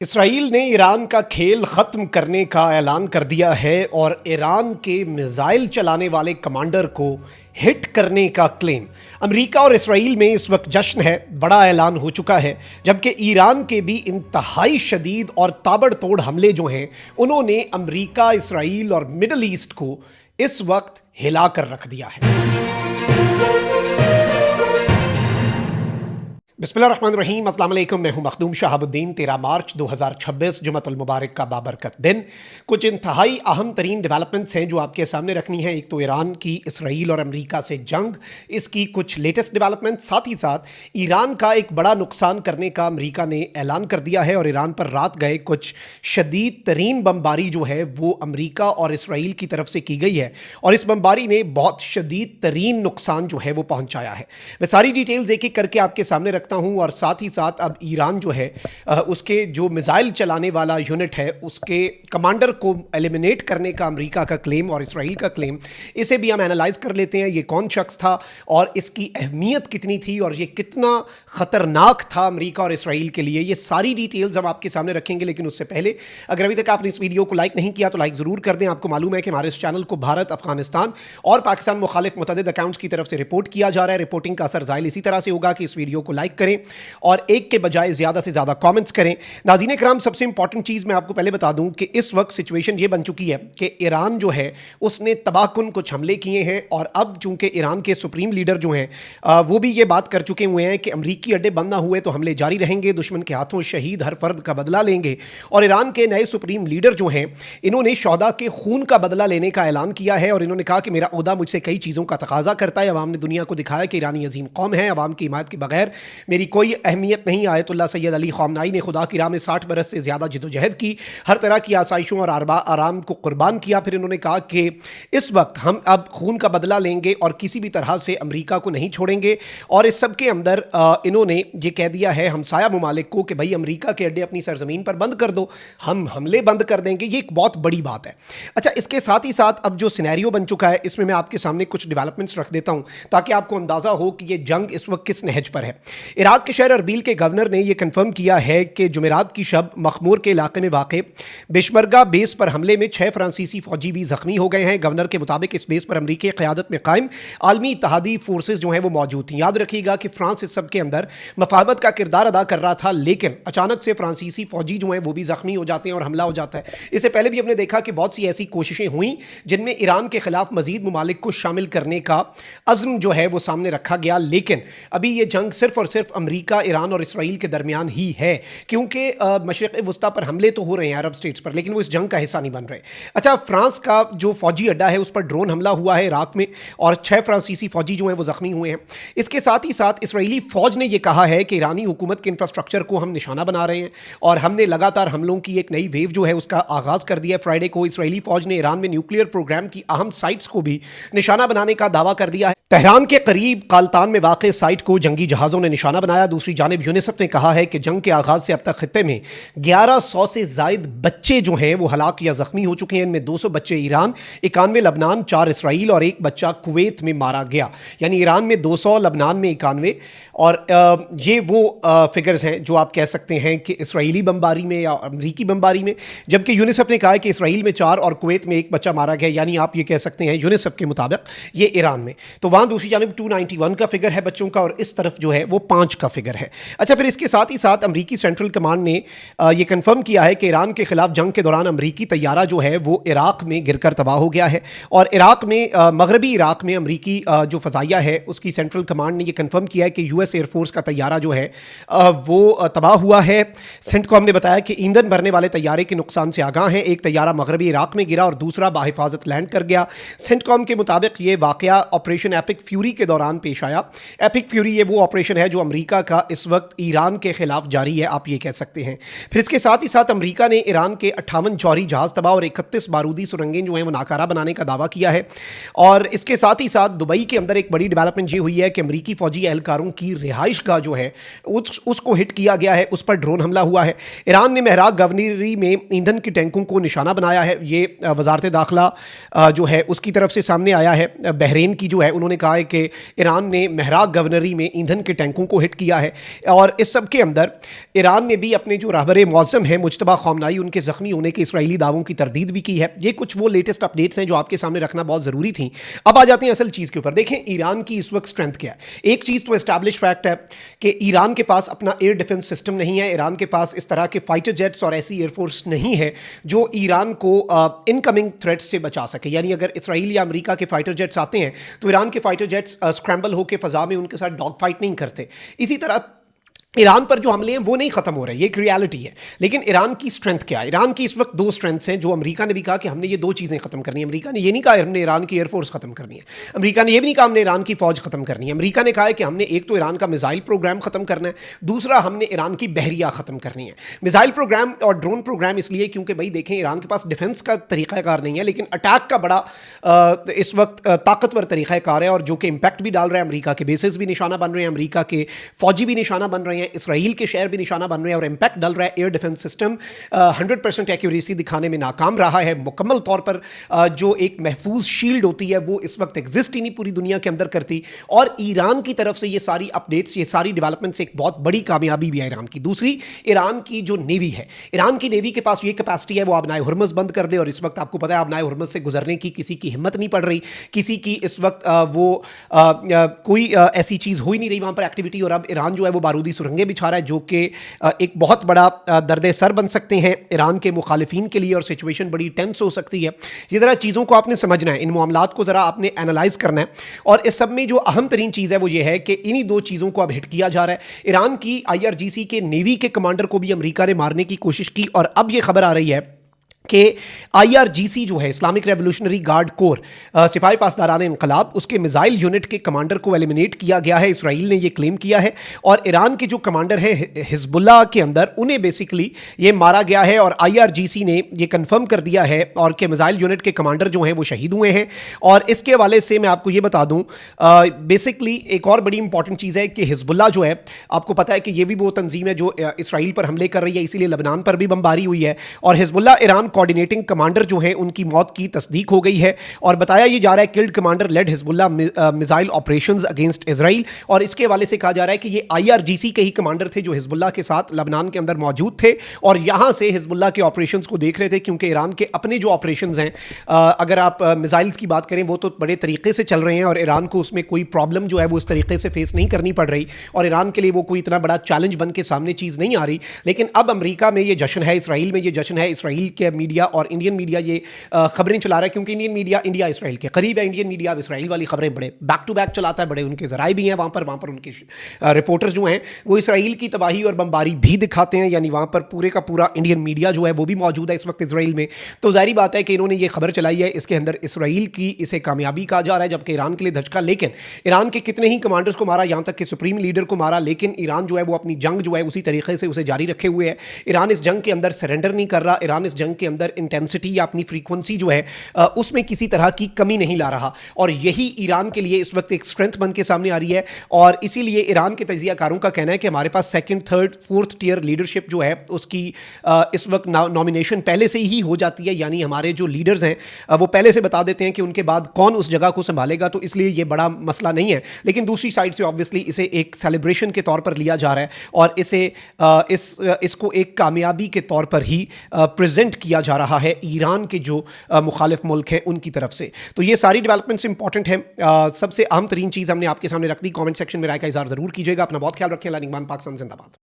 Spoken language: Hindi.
इसराइल ने ईरान का खेल ख़त्म करने का ऐलान कर दिया है और ईरान के मिसाइल चलाने वाले कमांडर को हिट करने का क्लेम। अमेरिका और इसराइल में इस वक्त जश्न है, बड़ा ऐलान हो चुका है, जबकि ईरान के भी इंतहाई शदीद और ताबड़तोड़ हमले जो हैं उन्होंने अमेरिका, इसराइल और मिडल ईस्ट को इस वक्त हिला कर रख दिया है। बिस्मिल्लाहिर्रहमानिर्रहीम, अस्सलाम वालेकुम। मैं हूं मखदूम शहाबुद्दीन। 13 मार्च 2026 जुमअतुल मुबारक का बाबरकत दिन। कुछ इंतहाई अहम तरीन डेवलपमेंट्स हैं जो आपके सामने रखनी है। एक तो ईरान की इसराइल और अमेरिका से जंग, इसकी कुछ लेटेस्ट डेवलपमेंट, साथ ही साथ ईरान का एक बड़ा नुकसान करने का अमेरिका ने ऐलान कर दिया है और ईरान पर रात गए कुछ शदीद तरीन बमबारी जो है वो अमेरिका और इसराइल की तरफ से की गई है और इस बमबारी ने बहुत शदीद तरीन नुकसान जो है वो पहुंचाया है। मैं सारी डिटेल्स एक एक करके आपके सामने रखता हूं और साथ ही साथ अब ईरान जो है उसके जो मिसाइल चलाने वाला यूनिट है उसके कमांडर को एलिमिनेट करने का अमेरिका का क्लेम और इसराइल का क्लेम, इसे भी हम एनालाइज कर लेते हैं। ये कौन शख्स था और इसकी अहमियत कितनी थी और ये कितना खतरनाक था अमेरिका और इसराइल के लिए, ये सारी डिटेल्स हम आपके सामने रखेंगे। लेकिन उससे पहले अगर अभी तक आपने इस वीडियो को लाइक नहीं किया तो लाइक जरूर कर दें। आपको मालूम है कि हमारे इस चैनल को भारत, अफगानिस्तान और पाकिस्तान मुखालिफ मुतअद्दिद अकाउंट्स की तरफ से रिपोर्ट किया जा रहा है। रिपोर्टिंग का असर ज़ाहिर इसी तरह से होगा कि इस वीडियो को लाइक करें और एक के बजाय ज्यादा से ज्यादा कमेंट्स करें। नाज़रीन कराम, सबसे इंपॉर्टेंट चीज मैं आपको पहले बता दूं कि इस वक्त सिचुएशन ये बन चुकी है कि ईरान जो है उसने तबाहकुन कुछ हमले किए हैं और अब चूंकि ईरान के सुप्रीम लीडर जो हैं वो भी ये बात कर चुके हुए हैं कि अमरीकी अड्डे बंद ना हुए तो हमले जारी रहेंगे, दुश्मन के हाथों शहीद हर फर्द का बदला लेंगे। और ईरान के नए सुप्रीम लीडर जो हैं इन्होंने शोहदा के खून का बदला लेने का ऐलान किया है और इन्होंने कहा कि मेरा ओहदा मुझसे कई चीज़ों का तकाजा करता है। अवाम ने दुनिया को दिखाया कि ईरानी अजीम कौम है, अवाम की हिमायत के बगैर मेरी कोई अहमियत नहीं। आयतुल्लाह सैयद अली ख़ामनाई ने खुदा की राह में 60 बरस से ज़्यादा जिदोजहद की, हर तरह की आसाइशों और आराम को कुर्बान किया। फिर इन्होंने कहा कि इस वक्त हम अब खून का बदला लेंगे और किसी भी तरह से अमेरिका को नहीं छोड़ेंगे। और इस सब के अंदर इन्होंने ये कह दिया है हमसाया ममालिक को कि भाई अमेरिका के अड्डे अपनी सरजमीन पर बंद कर दो, हम हमले बंद कर देंगे। ये एक बहुत बड़ी बात है। अच्छा, इसके साथ ही साथ अब जो सिनेरियो बन चुका है इसमें मैं आपके सामने कुछ डेवलपमेंट्स रख देता हूं ताकि आपको अंदाजा हो कि ये जंग इस वक्त किस नहज पर है। इराक के शहर अरबील के गवर्नर ने यह कंफर्म किया है कि जुमेरात की शब मखमूर के इलाके में वाक़ बेशमरगा बेस पर हमले में 6 फ्रांसीसी फौजी भी जख्मी हो गए हैं। गवर्नर के मुताबिक इस बेस पर अमरीकी क़यादत में कायम आलमी इत्तेहादी फोर्सेज जो हैं वो मौजूद थी। याद रखिएगा कि फ्रांस इस सब के अंदर मफाहमत का किरदार अदा कर रहा था, लेकिन अचानक से फ्रांसीसी फौजी जो हैं वो भी जख्मी हो जाते हैं और हमला हो जाता है। इससे पहले भी हमने देखा कि बहुत सी ऐसी कोशिशें हुई जिनमें ईरान के खिलाफ मजीद ममालिक को शामिल करने का अज़्म जो है वो सामने रखा गया, लेकिन अभी ये जंग सिर्फ और सिर्फ अमरीका, ईरान और इसराइल के दरमियान ही है क्योंकि मशरिक़ वुस्ता पर हमले तो हो रहे हैं अरब स्टेट्स पर, लेकिन वो इस जंग का हिस्सा नहीं बन रहे। अच्छा, फ्रांस का जो फौजी अड्डा है उस पर ड्रोन हमला हुआ है इराक में और 6 फ्रांसीसी फौजी जो हैं वो जख्मी हुए हैं। इसके साथ ही साथ इसराइली फौज ने यह कहा है कि ईरानी हुकूमत के इंफ्रास्ट्रक्चर को हम निशाना बना रहे हैं और हमने लगातार हमलों की एक नई वेव जो है उसका आगाज कर दिया। फ्राइडे को इसराइली फौज ने ईरान में न्यूक्लियर प्रोग्राम की अहम साइट्स को भी निशाना बनाने का दावा कर दिया है। तेहरान के करीब कालतान में वाक़ साइट को जंगी जहाज़ों ने निशाना बनाया। दूसरी जानिब यूनिसेफ ने कहा है कि जंग के आगाज से अब तक खित्ते में 1100 से ज़ायद बच्चे जो हैं वो हलाक या ज़ख्मी हो चुके हैं। इनमें 200 बच्चे ईरान, 91 लबनान, 4 इसराइल और 1 बच्चा कुवैत में मारा गया। यानी ईरान में 200, लबनान में 91 और ये वो फिगर्स हैं जो आप कह सकते हैं कि इसराइली बमबारी में या अमरीकी बमबारी में, जबकि यूनिसेफ ने कहा है कि इसराइल में 4 और कुवैत में 1 बच्चा मारा गया। यानी आप ये कह सकते हैं यूनिसेफ के मुताबिक ये ईरान में, तो वहाँ दूसरी जानिब 291 का फिगर है बच्चों का और इस तरफ जो है वो 5 का फिगर है। अच्छा, फिर इसके साथ ही साथ अमरीकी सेंट्रल कमांड ने ये कंफर्म किया है कि ईरान के खिलाफ जंग के दौरान अमरीकी तैयारा जो है वो इराक में गिरकर तबाह हो गया है और इराक में मगरबी इराक में अमरीकी जो फ़ज़ाइया है उसकी सेंट्रल कमांड ने ये कंफर्म किया है कि यूएस एयरफोर्स का तैयारा जो है वो तबाह हुआ है। सेंटकॉम ने बताया कि ईंधन भरने वाले तैयारे के नुकसान से आगाह हैं। एक तैयारा मगरबी इराक में गिरा और दूसरा बाहिफाजत लैंड कर गया। सेंटकॉम के मुताबिक ये वाक़या ऑपरेशन एपिक फ्यूरी के दौरान पेश आया। एपिक फ्यूरी ये वो ऑपरेशन है जो अमरीका का इस वक्त ईरान के खिलाफ जारी है, आप ये कह सकते हैं। फिर इसके साथ ही साथ अमरीका ने ईरान के 58 जौहरी जहाज तबाह और 31 बारूदी सुरंगें जो हैं वो नाकारा बनाने का दावा किया है। और इसके साथ ही साथ दुबई के अंदर एक बड़ी डेवलपमेंट ये हुई है कि अमरीकी फौजी एहलकारों की रिहाइश गाह जो है उसको हिट किया गया है, उस पर ड्रोन हमला हुआ है। ईरान ने महराक गवर्नरी में ईंधन के टैंकों को निशाना बनाया है। ये वजारत दाखिला जो है उसकी तरफ से सामने आया है। बहरीन की जो है उन्होंने कहा है कि ईरान ने महराक गवर्नरी में ईंधन के टैंकों को हिट किया है। और इस सब के अंदर ईरान ने भी अपने जो रहबर मौज़म हैं मुज्तबा ख़ामनेई, उनके ज़ख्मी होने के इसराइली दावों की तरदीद भी की है। ये कुछ वो लेटेस्ट अपडेट्स हैं जो आपके सामने रखना बहुत ज़रूरी थी। अब आ जाते हैं असल चीज़ के ऊपर। देखें ईरान की इस वक्त स्ट्रेंथ क्या है। एक चीज़ तो एस्टैब्लिश फैक्ट है कि ईरान के पास अपना एयर डिफेंस सिस्टम नहीं है। ईरान के पास इस तरह के फाइटर जेट्स और ऐसी एयरफोर्स नहीं है जो ईरान को इनकमिंग थ्रेट्स से बचा सके। यानी अगर इसराइल या अमेरिका के फाइटर जेट्स आते हैं तो ईरान के फाइटर जेट्स स्क्रैम्बल होकर फ़ज़ा में उनके साथ डॉग फाइट नहीं करते। इसी तरह ईरान पर जो हमले हैं वो नहीं खत्म हो रहे, ये एक रियलिटी है। लेकिन ईरान की स्ट्रेंथ क्या है? ईरान की इस वक्त दो स्ट्रेंथ्स हैं जो अमेरिका ने भी कहा कि हमने ये दो चीज़ें खत्म करनी है। अमेरिका ने ये नहीं कहा हमने ईरान की एयरफोर्स खत्म करनी है। अमेरिका ने ये भी नहीं कहा हमने ईरान की फौज खत्म करनी है। अमेरिका ने कहा है कि हमने एक तो ईरान का मिसाइल प्रोग्राम खत्म करना है, दूसरा हमने ईरान की बहरिया खत्म करनी है। मिसाइल प्रोग्राम और ड्रोन प्रोग्राम इसलिए क्योंकि भाई देखें ईरान के पास डिफेंस का तरीक़ाकार नहीं है, लेकिन अटैक का बड़ा इस वक्त ताकतवर तरीक़ाकार है और जो कि इम्पैक्ट भी डाल रहा है। अमेरिका के बेसिस भी निशाना बन रहे हैं, अमेरिका के फौजी भी निशाना बन रहे हैं, इसराइल के शहर भी निशाना बन रहे हैं और इंपैक्ट डल रहा है। एयर डिफेंस सिस्टम 100% एक्यूरेसी दिखाने में नाकाम रहा है। मुकम्मल तौर पर जो एक महफूज शील्ड होती है वो इस वक्त एग्जिस्ट ही नहीं पूरी दुनिया के अंदर करती। और ईरान की तरफ से ये सारी अपडेट्स, ये सारी डेवलपमेंट्स एक बहुत बड़ी कामयाबी भी है ईरान की। दूसरी, ईरान की जो नेवी है, ईरान की नेवी के पास ये कैपेसिटी है वो आबनाए हुर्मुज़ बंद कर दे। और इस वक्त आपको पता है आबनाए हुर्मुज़ से गुजरने की किसी की हिम्मत नहीं पड़ रही, किसी की इस वक्त कोई ऐसी चीज़ हो ही नहीं रही वहाँ पर एक्टिविटी। और अब ईरान जो है वो बारूदी सुरंगें बिछा रहा है जो कि एक बहुत बड़ा दर्द सर बन सकते हैं ईरान के मुखालिफिन के लिए और सिचुएशन बड़ी टेंस हो सकती है। ये ज़रा चीज़ों को आपने समझना है, इन मामलात को ज़रा आपने एनालाइज करना है। और इस सब में जो अहम तरीन चीज़ है वो ये है कि इन्हीं दो चीज़ों को अब हिट किया जा रहा है। ईरान की IRGC के नेवी के कमांडर को भी अमेरिका ने मारने की कोशिश की और अब ये खबर आ रही है कि IRGC जो है इस्लामिक रेवोल्यूशनरी गार्ड कोर, सिपाही पासदारान इनकलाब, उसके मिसाइल यूनिट के कमांडर को एलिमिनेट किया गया है। इसराइल ने ये क्लेम किया है। और ईरान के जो कमांडर है हिजबुल्लाह के अंदर, उन्हें बेसिकली ये मारा गया है और IRGC ने ये कंफर्म कर दिया है और कि मिसाइल यूनिट के कमांडर जो हैं वो शहीद हुए हैं। और इसके हवाले से मैं आपको ये बता दूं, बेसिकली एक और बड़ी इंपॉर्टेंट चीज़ है कि हिजबुल्लाह जो है, आपको पता है कि ये भी वो तंजीम है जो इसराइल पर हमले कर रही है, इसीलिए लबनान पर भी बमबारी हुई है। और हिजबुल्लाह ईरान कोऑर्डिनेटिंग कमांडर जो है उनकी मौत की तस्दीक हो गई है और बताया ये जा रहा है killed commander led Hezbollah missile operations against Israel. और इसके हवाले से कहा जा रहा है कि ये IRGC के ही कमांडर थे जो हिजबुल्लाह के साथ लबनान के अंदर मौजूद थे और यहां से हिजबुल्लाह के ऑपरेशंस को देख रहे थे। क्योंकि ईरान के अपने जो ऑपरेशंस हैं, अगर आप मिसाइल्स की बात करें वो तो बड़े तरीके से चल रहे हैं और ईरान को उसमें कोई प्रॉब्लम जो है वो उस तरीके से फेस नहीं करनी पड़ रही और ईरान के लिए वो कोई इतना बड़ा चैलेंज बन के सामने चीज़ नहीं आ रही। लेकिन अब अमेरिका में ये जश्न है, इसराइल में ये जश्न है। इसराइल के मीडिया और इंडियन मीडिया ये खबरें चला रहा है क्योंकि इंडियन मीडिया इंडिया इसराइल के करीब है। इंडियन मीडिया अब इसराइल वाली खबरें बड़े बैक टू बैक चलाता है, बड़े उनके जराए भी हैं वहाँ पर उनके रिपोर्टर्स जो हैं वो इसराइल की तबाही और बमबारी भी दिखाते हैं। यानी वहाँ पर पूरे का पूरा इंडियन मीडिया जो है वो भी मौजूद है इस वक्त इसराइल में। तो जाहिर बात है कि इन्होंने ये खबर चलाई है, इसके अंदर इसराइल की इसे कामयाबी कहा जा रहा है जबकि ईरान के लिए धचका। लेकिन ईरान के कितने ही कमांडर्स को मारा, यहाँ तक कि सुप्रीम लीडर को मारा, लेकिन ईरान जो है वो अपनी जंग जो है उसी तरीके से उसे जारी रखे हुए है। ईरान इस जंग के अंदर सरेंडर नहीं कर रहा। ईरान इस जंग के अंदर इंटेंसिटी या अपनी फ्रीक्वेंसी जो है उसमें किसी तरह की कमी नहीं ला रहा और यही ईरान के लिए इस वक्त एक स्ट्रेंथ बन के सामने आ रही है। और इसीलिए ईरान के तजियाकारों का कहना है कि हमारे पास second, third, fourth tier leadership जो है उसकी इस वक्त नॉमिनेशन पहले से ही हो जाती है। यानी हमारे जो लीडर्स हैं वो पहले से बता देते हैं कि उनके बाद कौन उस जगह को संभालेगा, तो इसलिए ये बड़ा मसला नहीं है। लेकिन दूसरी साइड से ऑब्वियसली इसे एक सेलिब्रेशन के तौर पर लिया जा रहा है और इसे इसको एक कामयाबी के तौर पर ही प्रेजेंट किया जा रहा है ईरान के जो मुखालिफ मुल्क हैं उनकी तरफ से। तो ये सारी डेवलपमेंट्स इंपॉर्टेंट हैं। सबसे अहम तरीन चीज़ हमने आपके सामने रख दी। कमेंट सेक्शन में राय का इज़हार ज़रूर कीजिएगा। अपना बहुत ख्याल रखें। लाइनिंग मान पाकिस्तान जिंदाबाद।